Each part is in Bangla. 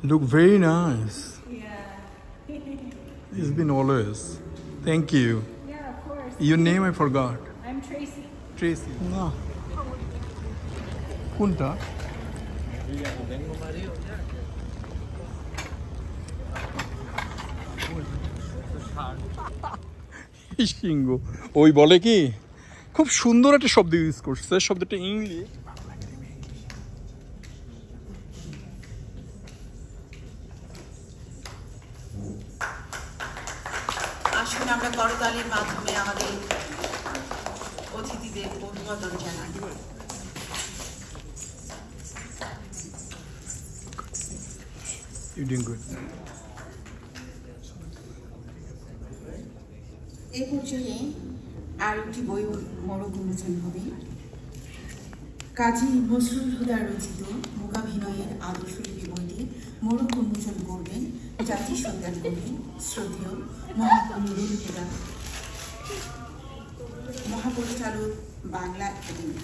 Look very nice. Yeah. It's been always. Thank you. Yeah, of course. Your name I forgot. I'm Tracy. Tracy. No. কোনটা? সিংহ ওই বলে কি খুব সুন্দর একটা শব্দ ইউজ করছে, শব্দটা ইংলিশ। আসুন আমরা করতালির মাধ্যমে আমাদের অতিথিদের অভিবাদন জানাই। You're doing good. এই পর্যায়ে আর একটি বই মোড়ক উন্মোচন হবে। কাজী নজরুল হুদা রচিত মূকাভিনয়ের আদর্শলিপি বইটি মোড়ক উন্মোচন করবেন জাতীয় সন্তান কবি শ্রদ্ধেয় মহাকবি নুরুল হুদা, মহাপরিচালক বাংলা একাডেমি।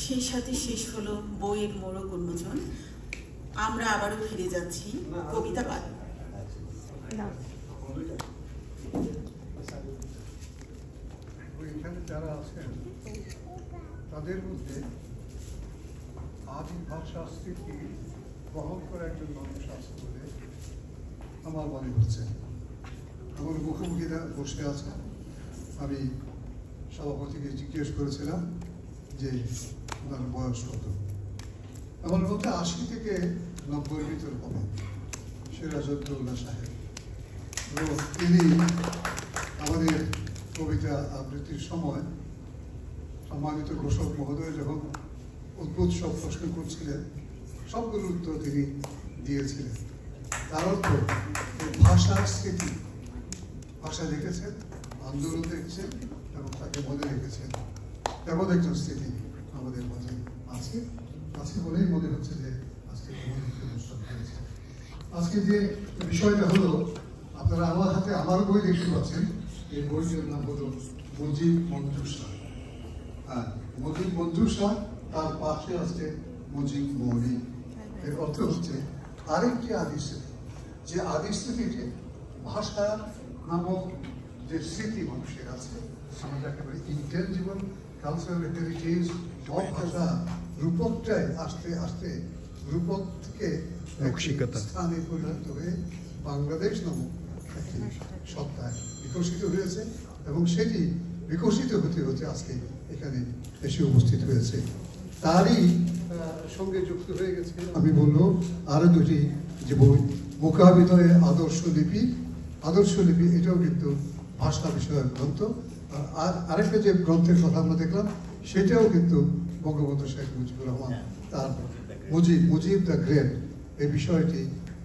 সেই সাথে শেষ হলো বইয়ের মোড়ক উন্মোচন। আমরা আবারও ফিরে যাচ্ছি কবিতা পাঠ। এখানে যারা আছেন তাদের মধ্যে আদি ভাষা স্মৃতি বহন করে একজন মানুষ আছে বলে আমার মনে হচ্ছে। আমার মুখোমুখিরা বসে আছে। আমি সভাপতিকে জিজ্ঞেস করেছিলাম যে ওনার বয়স কত। আমার মধ্যে ৮০ থেকে ৯০ ভিতর হবে সিরাজউদ্দৌলা সাহেব। এবং তিনি আমাদের কবিতা আবৃত্তির সময় সম্মানিত ঘোষক মহোদয় যখন অদ্ভুত সব প্রশ্ন করছিলেন সবগুলোর উত্তর তিনি দিয়েছিলেন। তার অর্থ ভাষার স্মৃতি, ভাষা দেখেছেন, আন্দোলন দেখছেন এবং তাকে মনে রেখেছেন, তেমন একজন স্মৃতি আমাদের মাঝে আছে আছে বলেই মনে হচ্ছে যে আজকে অনুষ্ঠান হয়েছে। আজকে যে বিষয়টা হলো, আপনারা আমার হাতে আমার বই দেখতে পাচ্ছেন। এই বইটির নাম হলো মুজিব মঞ্জুসা। হ্যাঁ, মুজিব মঞ্জুসা, তার পাশে আছে মুজিব মৌলিক। এর অর্থ হচ্ছে আরেকটি আদি স্মৃতি, যে আদি স্মৃতিতে ভাষা নামক যে স্মৃতি মানুষের আছে, আমরা একেবারে ইন্টেনজিবল কালচারাল হেরিটেজ সব ভাষা রূপকটায় আস্তে আস্তে রূপক থেকে স্থানে পরিণত হয়ে বাংলাদেশ নামক একটি সত্তায় বিকশিত হয়েছে এবং সেটি বিকশিত হতে হতে আজকে এখানে এসে উপস্থিত হয়েছে। তারই সঙ্গে যুক্ত হয়ে গেছে আমি বলবো আরো দুটি যে বই, মূকাভিনয়ে আদর্শলিপি। আদর্শলিপি এটাও কিন্তু ভাষা বিষয়ক গ্রন্থ। আর আরেকটা যে গ্রন্থের কথা আমরা দেখলাম সেটাও কিন্তু বঙ্গবন্ধু শেখ মুজিবুর রহমান তার মুজিব দ্য গ্রেট, এই বিষয়টি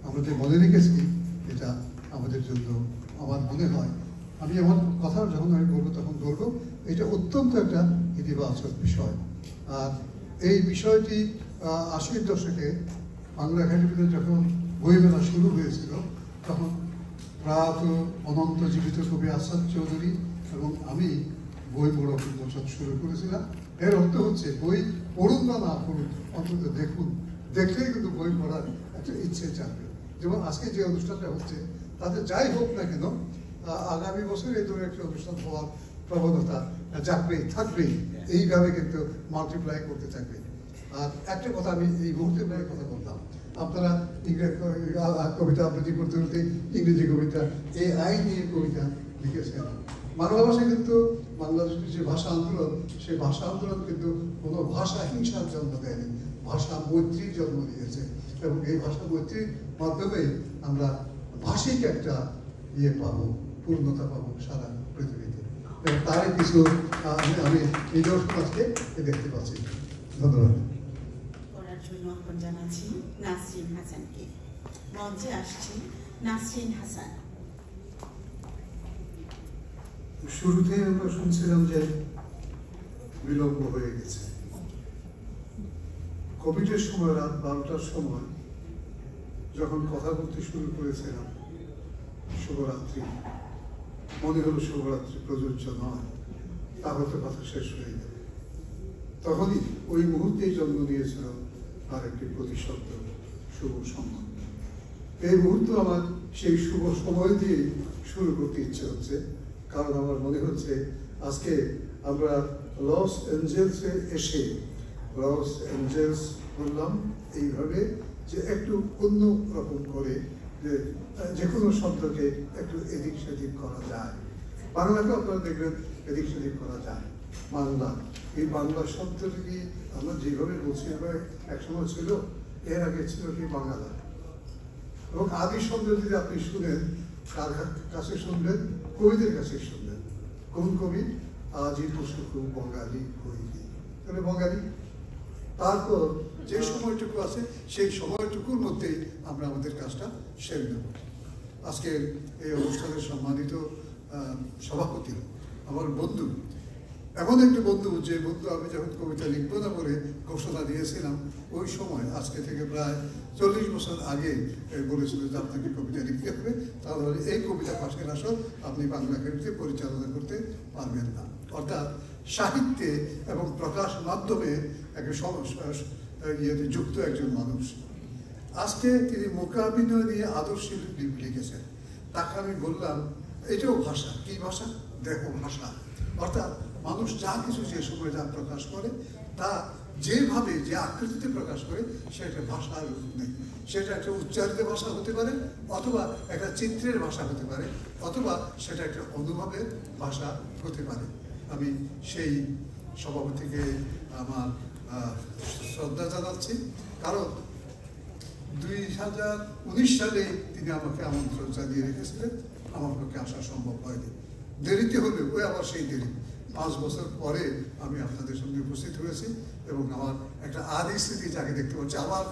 আমরা যে মনে রেখেছি এটা আমাদের জন্য আমার মনে হয়, আমি আমার কথা যখন আমি বলবো তখন বলবো এটা অত্যন্ত একটা ইতিবাচক বিষয়। আর এই বিষয়টি ৮০-এর দশকে বাংলা একাডেমিতে যখন বইমেলা শুরু হয়েছিল তখন প্রাত অনন্ত জীবিত কবি আসাদ চৌধুরী এবং আমি বই মোড়ক উন্মোচন শুরু করেছিলাম। এর অর্থ হচ্ছে বই পড়ুন বা না পড়ুন, অন্তত দেখুন, দেখলেই কিন্তু বই পড়ার একটা ইচ্ছে জাগবে। যেমন আজকে যে অনুষ্ঠানটা হচ্ছে তাতে যাই হোক না কেন আগামী বছর এই ধরনের একটা অনুষ্ঠান হওয়ার প্রবণতা জাগবেই, থাকবেই, এইভাবে কিন্তু মাল্টিপ্লাই করতে থাকবে। আর একটা কথা আমি এই মুহূর্তে কথা বলতাম, আপনারা কবিতা আবৃত্তি করতে করতে ইংরেজি কবিতা, এই আইন নিয়ে কবিতা লিখেছেন। বাংলা ভাষা কিন্তু বাংলাদেশের যে ভাষা আন্দোলন, সেই ভাষা আন্দোলন কিন্তু কোনো ভাষা হিংসার জন্ম দেয়নি, ভাষা মৈত্রীর জন্ম দিয়েছে। এবং এই ভাষা মৈত্রীর মাধ্যমে আমরা ভাষিক একটা ইয়ে পাবো, পূর্ণতা পাবো সারা পৃথিবীতে। এবং তারই কিছু আমি নিদর্শন আজকে দেখতে পাচ্ছি। ধন্যবাদ। করার জন্য আহ্বান জানাচ্ছি নাসরিন হাসানকে। মঞ্চে আসছি নাসরিন হাসান। শুরুতেই আমরা শুনছিলাম যে বিলম্ব হয়ে গেছে। কোভিডের সময় রাত 12টার সময় যখন কথা বলতে শুরু করেছিলাম, শুভরাত্রি, মনে হলো শুভরাত্রি প্রযোজ্য নয়, তাহলে তো কথা শেষ হয়ে যাবে। তখনই ওই মুহূর্তেই জন্ম নিয়েছিল আর একটি প্রতিশব্দ, শুভ সম্মান। এই মুহূর্ত আমার সেই শুভ সময় দিয়ে শুরু করতে ইচ্ছে হচ্ছে, কারণ আমার মনে হচ্ছে আজকে আমরা লস অ্যাঞ্জেলসে এসে, লস অ্যাঞ্জেলস বললাম এইভাবে যে একটু অন্য রকম করে, যে কোনো শব্দকে একটু এদিক সেদিক করা যায়। বাংলাকে আপনারা দেখবেন এদিক সেদিক করা যায়। বাংলা, এই বাংলা শব্দটি কি আমরা যেভাবে বলছি এবার একসময় ছিল, এর আগে ছিল কি বাংলা। এবং আদি শব্দ যদি আপনি শুনেন, কার কাছে শুনবেন? কবিদের কাছে শুনবেন। কোন কবি? আজি পশুকু বঙ্গালী হইলি, তাহলে বঙ্গালী। তারপর যে সময়টুকু আছে সেই সময়টুকুর মধ্যেই আমরা আমাদের কাজটা সেরে নেব। আজকের এই অনুষ্ঠানের সম্মানিত সভাপতি আমার বন্ধু, এমন একটি বন্ধু, যে বন্ধু আমি যখন কবিতা লিখবো না বলে ঘোষণা দিয়েছিলাম, ওই সময় আজকে থেকে প্রায় 40 বছর আগে বলেছিল যে আপনাকে কবিতা লিখতে হবে, তাহলে এই কবিতা পাশের আসর আপনি বাংলা একাডেমিতে পরিচালনা করতে পারবেন না। অর্থাৎ সাহিত্যে এবং প্রকাশ মাধ্যমে একটা ইয়েতে যুক্ত একজন মানুষ। আজকে তিনি মূকাভিনয় নিয়ে আদর্শ লিখেছেন। তাকে আমি বললাম, এটাও ভাষা। কি ভাষা? দেখো ভাষা। অর্থাৎ মানুষ যা কিছু যে সময় যা প্রকাশ করে, তা যেভাবে যে আকৃতিতে প্রকাশ করে, সেটা ভাষার রূপ নেই। সেটা একটা উচ্চারিত ভাষা হতে পারে, অথবা একটা চিত্রের ভাষা হতে পারে, অথবা সেটা একটা অনুভবের ভাষা হতে পারে। আমি সেই সভাপতিকে আমার শ্রদ্ধা জানাচ্ছি, কারণ 2019 সালে তিনি আমাকে আমন্ত্রণ জানিয়ে রেখেছিলেন। আমার পক্ষে আসা সম্ভব হয়নি, দেরিতে হলেও ওই আবার সেই দেরি। 5 বছর পরে আমি আপনাদের সঙ্গে উপস্থিত হয়েছি এবং আমার একটা আদি স্মৃতি যাকে দেখতে পাচ্ছি। আবার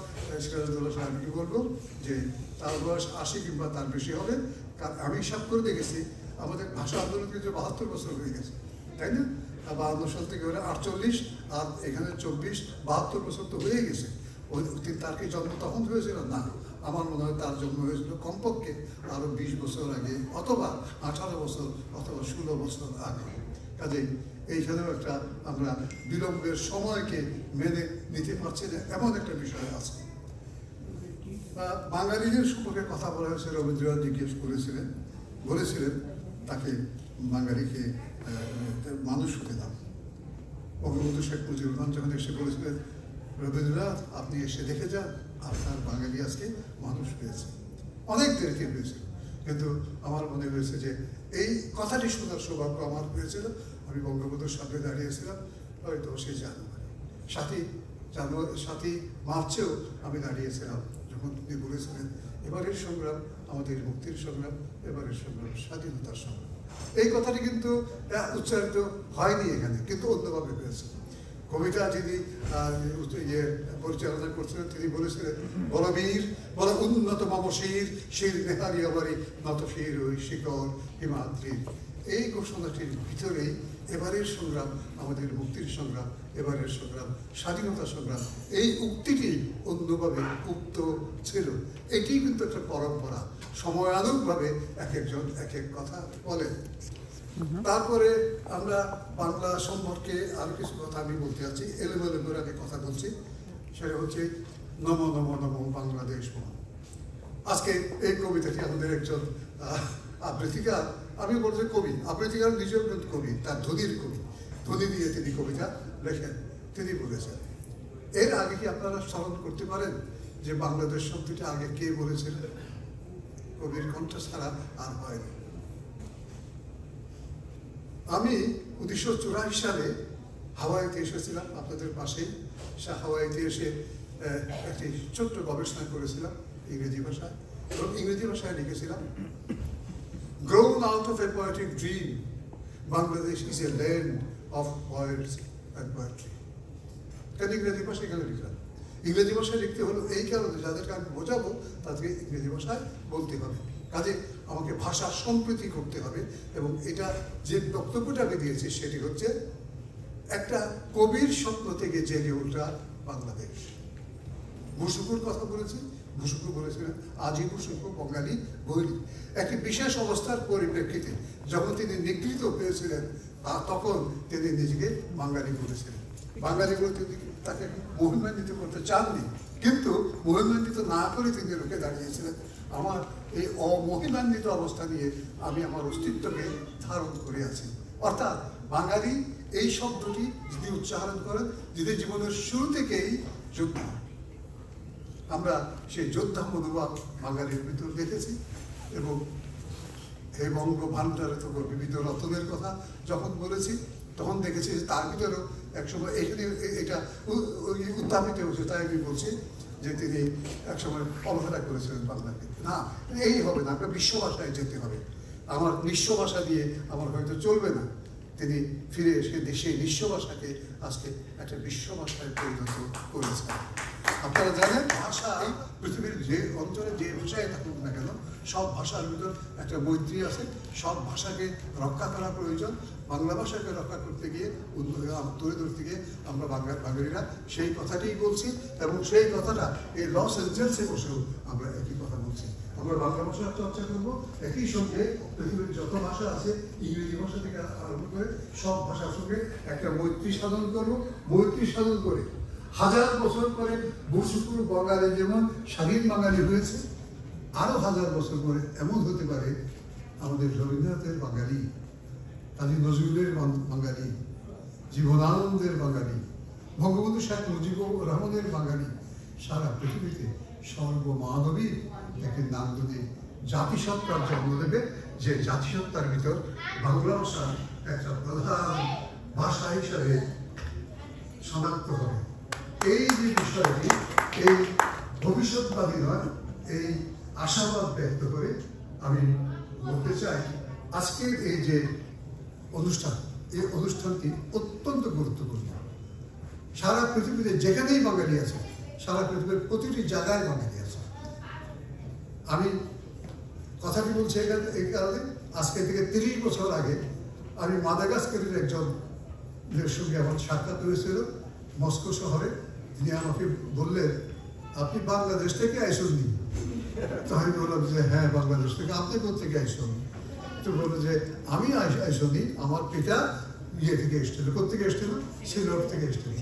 সিরাজউদ্দৌলা সাহেবকে বলবো যে তার বয়স 80 কিংবা তার বেশি হবে, কারণ আমি হিসাব করে দেখেছি আমাদের ভাষা আন্দোলন কিন্তু 72 বছর হয়ে গেছে, তাই না? 52 সাল থেকে 48, আর এখানে 24, 72 বছর তো হয়ে গেছে। তার কি জন্ম তখন হয়েছিল? না, আমার মনে হয় তার জন্ম হয়েছিল কমপক্ষে আরো 20 বছর আগে, অথবা 18 বছর, অথবা 16 বছর আগে। কাজেই এইখানেও একটা আমরা বিলম্বের সময়কে মেনে নিতে পারছি না, এমন একটা বিষয় আছে। বাঙালিদের সম্পর্কে কথা বলা হয়েছে। রবীন্দ্রনাথ জিজ্ঞেস বলেছিলেন তাকে বাঙালিকে মানুষ হতে দাও। বঙ্গবন্ধু শেখ মুজিবুর রহমান যখন এসে বলেছিলেন, রবীন্দ্রনাথ আপনি এসে দেখে যান, আপনার বাঙালি আজকে মানুষ হয়েছে। অনেক দেরিতে হয়েছিল, কিন্তু আমার মনে হয়েছে যে এই কথাটি শোনার সৌভাগ্য আমার হয়েছিল। আমি বঙ্গবন্ধুর সামনে দাঁড়িয়েছিলাম হয়তো 7ই মার্চেও আমি দাঁড়িয়েছিলাম, যখন তিনি বলেছিলেন এবারের সংগ্রাম আমাদের মুক্তির সংগ্রাম, এবারের সংগ্রাম স্বাধীনতার সংগ্রাম। এই কথাটি কিন্তু উচ্চারিত হয়নি এখানে, কিন্তু অন্যভাবে হয়েছে। কবিতা যিনি পরিচালনা করছিলেন তিনি বলেছিলেন, বড় বীর বড় উন্নত মম শির, শির নেহারি আমারি নত শির ওই শিকর হিমাদ্রির। এই ঘোষণাটির ভিতরেই এবারের সংগ্রাম আমাদের মুক্তির সংগ্রাম, এবারের সংগ্রাম স্বাধীনতা সংগ্রাম, এই উক্তিটি অন্যভাবে উক্ত ছিল। এটি কিন্তু একটা পরম্পরা, সময়ানুগভাবে এক একজন এক এক কথা বলেন। তারপরে আমরা বাংলা সম্পর্কে আরো কিছু কথা আমি বলতে চাচ্ছি, এলোমেলো করে আগে কথা বলছি। সেটা হচ্ছে নম নম নম বাংলাদেশ মম। আজকে এই কবিতাটি আমাদের একজন আবৃত্তিকার, আমি বলছি কবি, আবৃত্তিকার নিজেও কিন্তু কবি, তার ধ্বনির কবি, ধ্বনি দিয়ে তিনি কবিতা লেখেন। তিনি বলেছেন, এর আগে কি আপনারা স্মরণ করতে পারেন যে বাংলাদেশ শব্দটি আগে কে বলেছিলেন? কবির কণ্ঠ ছাড়া আর হয়নি। আমি 1984 সালে হাওয়াইতে এসেছিলাম, আপনাদের পাশেই। হাওয়াইতে এসে একটি ছোট্ট গবেষণা করেছিলাম ইংরেজি ভাষায়, এবং ইংরেজি ভাষায় লিখেছিলাম, grown out of a poetic dream, Bangladesh is a land of poets and poetry. কেন ইংরেজি ভাষায় এখানে লিখলাম? ইংরেজি ভাষায় লিখতে হলো এই কারণে, যাদেরকে আমি বোঝাবো তাদেরকে ইংরেজি ভাষায় বলতে হবে। কাজে আমাকে ভাষা সম্প্রীতি করতে হবে, এবং এটা যে বক্তব্যটা আমি দিয়েছি সেটি হচ্ছে একটা কবির স্বপ্ন থেকে জেগে ওঠা বাংলাদেশ। মুশফিকুর কথা বলেছি, ভূষুকু বলেছিলেন আজই ভূষুকু বঙ্গালী বৈরী। একটি বিশেষ অবস্থার পরিপ্রেক্ষিতে যখন তিনি নিগৃহীত হয়েছিলেন তখন তিনি নিজেকে বাঙালি বলেছিলেন। বাঙালি বলে তিনি তাকে মহিমান্বিত করতে চাননি, কিন্তু মহিমান্বিত না করে তিনি রুখে দাঁড়িয়েছিলেন আমার এই অমহিমান্বিত অবস্থা নিয়ে আমি আমার অস্তিত্বকে ধারণ করে আছি। অর্থাৎ বাঙালি এই শব্দটি যদি উচ্চারণ করেন, যদি জীবনের শুরু থেকেই যোদ্ধা, আমরা সেই যোদ্ধা মনোভাব বাঙালির ভিতর দেখেছি। এবং হে বঙ্গ ভাণ্ডারে তো বিবিধ রতনের কথা যখন বলেছি তখন দেখেছি যে তার ভিতরেও একসময় এখানে এটা উত্থাপিত হয়েছে। তাই আমি বলছি যে তিনি একসময় অবহেলা করেছিলেন বাংলাকে। না, এই হবে না, আপনার বিশ্ব ভাষায় যেতে হবে। আমার নিঃস্ব ভাষা দিয়ে আমার হয়তো চলবে না। তিনি ফিরে এসে দেশে নিঃস্ব ভাষাকে আজকে একটা বিশ্ব ভাষায় পরিণত করেছেন। আপনারা জানেন ভাষা পৃথিবীর যে অঞ্চলে যে ভাষায় থাকুক না কেন সব ভাষার ভিতর একটা মৈত্রী আছে। সব ভাষাকে রক্ষা করা প্রয়োজন। বাংলা ভাষাকে রক্ষা করতে গিয়ে তুলে ধরতে গিয়ে আমরা বাঙালিরা সেই কথাটিই বলছি এবং সেই কথাটা এই লস এঞ্জেলসে বসেও আমরা একই কথা বলছি। আমরা বাংলা ভাষার চর্চা করবো, একই সঙ্গে পৃথিবীর যত ভাষা আছে ইংরেজি ভাষা থেকে আরম্ভ করে সব ভাষার সঙ্গে একটা মৈত্রী সাধন করবো। মৈত্রী সাধন করে 1000 বছর পরে ভূষুকু বঙ্গালী যেমন স্বাধীন বাঙালি হয়েছে, আরো 1000 বছর পরে এমন হতে পারে আমাদের রবীন্দ্রনাথের বাঙালি, কাজী নজরুলের বাঙালি, জীবনানন্দের বাঙালি, বঙ্গবন্ধু শেখ মুজিবুর রহমানের বাঙালি, সারা পৃথিবীতে সর্বমানবীর একটি নান্দনিক জাতিসত্তার জন্ম দেবে, যে জাতিসত্তার ভিতর বাংলা ভাষা একটা প্রধান ভাষা হিসাবে শনাক্ত হবে। এই যে বিষয়টি, এই ভবিষ্যৎবাদী নয়, এই আশাবাদ ব্যক্ত করে আমি বলতে চাই আজকের এই যে অনুষ্ঠান, এই অনুষ্ঠানটি অত্যন্ত গুরুত্বপূর্ণ। সারা পৃথিবীতে যেখানেই বাঙালি আছে, সারা পৃথিবীর প্রতিটি জায়গায় বাঙালি আছে। আমি কথাটি বলছি এই কারণে, আজকে থেকে 30 বছর আগে আমি মাদাগাস্কারের একজনের সঙ্গে আমার সাক্ষাৎ হয়েছিল মস্কো শহরে। তিনি আমাকে বললেন, আপনি বাংলাদেশ থেকে আইসননি? তো আমি বললাম যে হ্যাঁ বাংলাদেশ থেকে। আপনি কোথেকে আইসন? তো বললো যে আমি আইসনি, আমার পিতা ইয়ে থেকে এসেছিল। কোথেকে এসেছিল? সিলেট থেকে এসেছিল।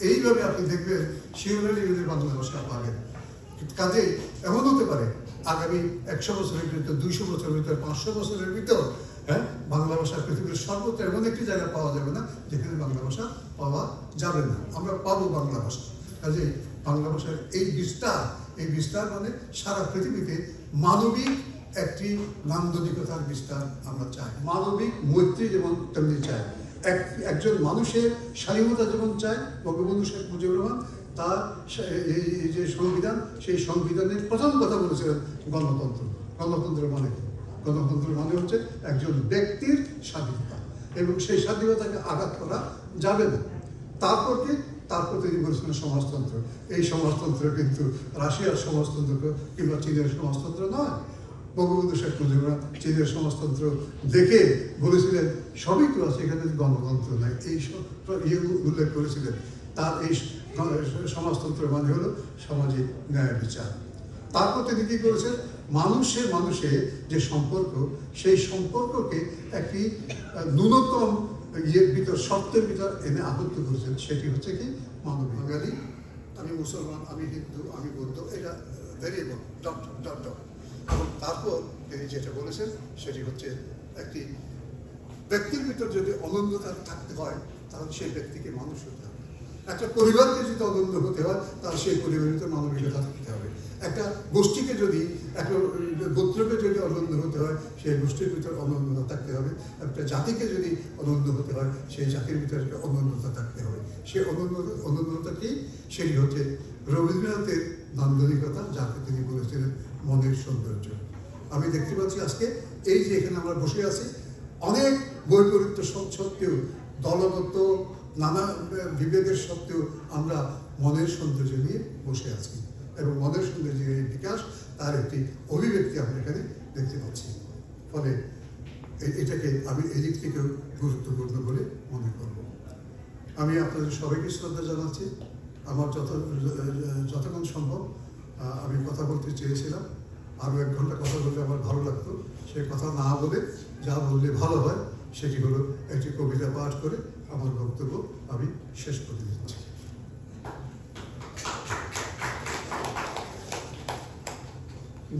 এইভাবে আপনি দেখবেন শিউরালি বাংলা ভাষা পাবেন। কাজে এমন হতে পারে আগামী 100 বছরের ভিতর, 200 বছরের ভিতর, 500 বছরের ভিতর বাংলা ভাষা পৃথিবীর সর্বত্র এমন একটি জায়গা পাওয়া যাবে না যেখানে বাংলা ভাষা পাওয়া যাবে না। আমরা পাবো বাংলা ভাষা। কাজে বাংলা ভাষার এই বিস্তার মানে সারা পৃথিবীতে মানবিক একটি নান্দনিকতার বিস্তার আমরা চাই। মানবিক মৈত্রী যেমন তেমনি চাই। একজন মানুষের স্বাধীনতা যেমন চায় বঙ্গবন্ধু শেখ মুজিবুর রহমান, তার এই যে সংবিধান, সেই সংবিধানের প্রথম কথা বলেছিলেন গণতন্ত্র। গণতন্ত্রের মানে কি? গণতন্ত্রের মানে হচ্ছে একজন ব্যক্তির স্বাধীনতা, এবং সেই স্বাধীনতাকে আঘাত করা যাবে না। তারপর তিনি বলেছিলেন সমাজতন্ত্র। এই সমাজতন্ত্র কিন্তু রাশিয়ার সমাজতন্ত্র কিংবা চীনের সমাজতন্ত্র নয়। বঙ্গবন্ধু শেখ মুজিবুর রহমান চীনের সমাজতন্ত্র দেখে বলেছিলেন সবই তো আছে, এখানে গণতন্ত্র নাই, এই উল্লেখ করেছিলেন। তার এই সমাজতন্ত্রের মানে হলো সামাজিক ন্যায় বিচার। তারপর তিনি কি করেছেন? মানুষের যে সম্পর্ক, সেই সম্পর্ককে একটি ন্যূনতম শর্তের ভিতর এনে আবদ্ধ করেছেন। সেটি হচ্ছে কি মানবিক। বাঙালি, আমি মুসলমান, আমি হিন্দু, আমি বৌদ্ধ, এটা ভেরিয়েবল, ডট। এবং তারপর তিনি যেটা বলেছেন সেটি হচ্ছে একটি ব্যক্তির ভিতর যদি অনন্যতা থাকতে হয় তাহলে সেই ব্যক্তিকে মানুষ হতে হবে। একটা পরিবারকে যদি অনন্য হতে হয় তাহলে সেই পরিবারের ভিতরে মানবিকতা থাকতে হবে। একটা গোষ্ঠীকে যদি, একটা গোত্রকে যদি অনন্য হতে হয় সেই গোষ্ঠীর ভিতরে অনন্যতা থাকতে হবে। একটা জাতিকে যদি অনন্য হতে হয় সেই জাতির ভিতরে অনন্যতা থাকতে হবে। সেই অনন্যতা কি? সেটি হচ্ছে রবীন্দ্রনাথের নান্দনিকতা, যাকে তিনি বলেছিলেন মনের সৌন্দর্য। আমি দেখতে পাচ্ছি আজকে এই যে এখানে আমরা বসে আছি, অনেক বৈপরীত্য সত্ত্বেও, দলগত নানা বিভেদের সত্ত্বেও আমরা মনের সৌন্দর্য নিয়ে বসে আছি, এবং মনের সৌন্দর্যের এই বিকাশ, তার একটি অভিব্যক্তি আমরা এখানে দেখতে পাচ্ছি। ফলে এটাকে আমি এদিক থেকেও গুরুত্বপূর্ণ বলে মনে করব। আমি আপনাদের সবাইকে শ্রদ্ধা জানাচ্ছি। আমার যতক্ষণ সম্ভব আমি কথা বলতে চেয়েছিলাম, আরও 1 ঘন্টা কথা বললে আমার ভালো লাগতো। সে কথা না বলে যা বললে ভালো হয় সেটি হলো একটি কবিতা পাঠ করে আমার বক্তব্য আমি শেষ করে দিচ্ছি।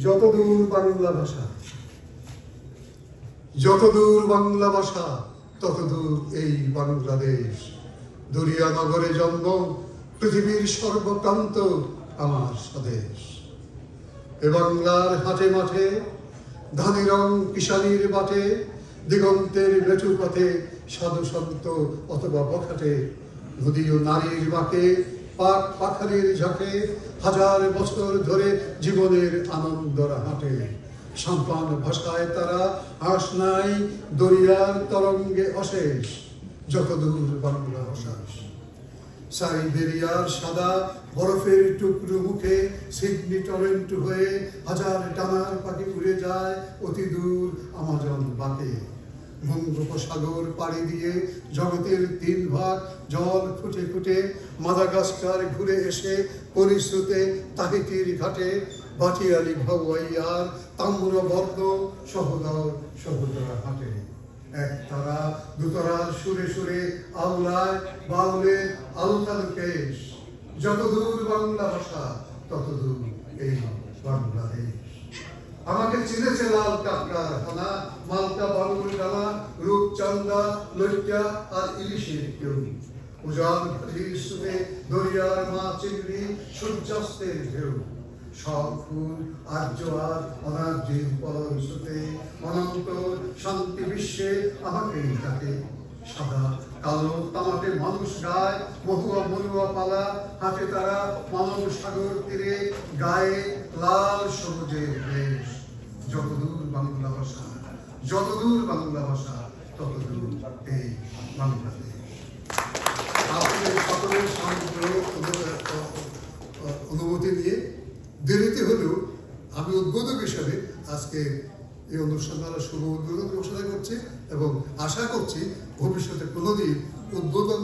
যতদূর বাংলা ভাষা, যতদূর বাংলা ভাষা ততদূর এই বাংলাদেশ। দরিয়া নগরে জন্ম, পৃথিবীর সর্বপ্রান্ত আমার স্বদেশ। এ বাংলার হাটে মাঠে, ধানি রং কিষানির বাটে, দিগন্তের মেঠু পথে সাধু সন্ত অথবা বখাটে, নদী ও নারীর বাঁকে, পাক পাখারের ঝাঁকে, 1000 বছর ধরে জীবনের আনন্দরা হাঁটে। সম্পান ভাষায় তারা আশ নাই, দরিয়ার তরঙ্গে অশেষ। যতদূর বাংলা ভাষা, সাইবেরিয়ার সাদা বরফের টুকরো মুখে সিডনি টরেন্টো হয়ে 1000 ডানার পাখি উড়ে যায় অতি দূর আমাজন বাঁকে। বঙ্গোপসাগর পাড়ি দিয়ে জগতের 3 ভাগ জল খুঁটে খুঁটে মাদাগাস্কার ঘুরে এসে পরিশ্রুতে তাহিতির ঘাটে বাটিয়ালি ভাওয়াইয়ার তাম্রবর্ণ সহদর সহদরা হাটে। 1 তারা 2 তারার সুরে সুরে আওলায় বাউলে আলতাল পেশ। যতদূর বাংলা ভাষা ততদূর এই বাংলাদেশ। আমাকে চিনেছে লাল কাঁকড়ার হানা, মালটা বালুর ডানা, রূপচান্দা লইট্টা আর ইলিশের কেউ। উজান ঘাটির সুরে দরিয়ার মা চিংড়ি, সূর্যাস্তের ঢেউ। সব ফুল আর্য আর অনার্যের পরশুতে অনন্ত শান্তি বিশ্বে আমাকেই ডাকে। সাদা কালো তামাটে মানুষ গায়, মহুয়া মরুয়া পালা, হাতে তারা মানব সাগর তীরে, গায়ে লাল সবুজের বেশ। যতদূর বাংলা ভাষা, যতদূর বাংলা ভাষা ততদূর এই বাংলাদেশ। আপনাদের সকলের অনুমতি নিয়ে দেরিতে হলেও আমি উদ্বোধক হিসাবে আজকে এই অনুষ্ঠানের শুভ উদ্বোধন ঘোষণা করছি এবং আশা করছি ভবিষ্যতে কোনোদিন উদ্বোধন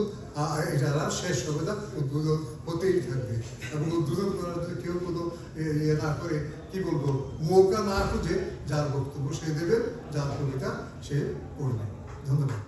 যারা শেষ হবে না, উদ্বোধন হতেই থাকবে এবং উদ্বোধন করার জন্য কেউ কোনো ইয়ে না করে কি বলবো মৌকা না খুঁজে যার বক্তব্য সে দেবে, যার কবিতা সে পড়বে। ধন্যবাদ।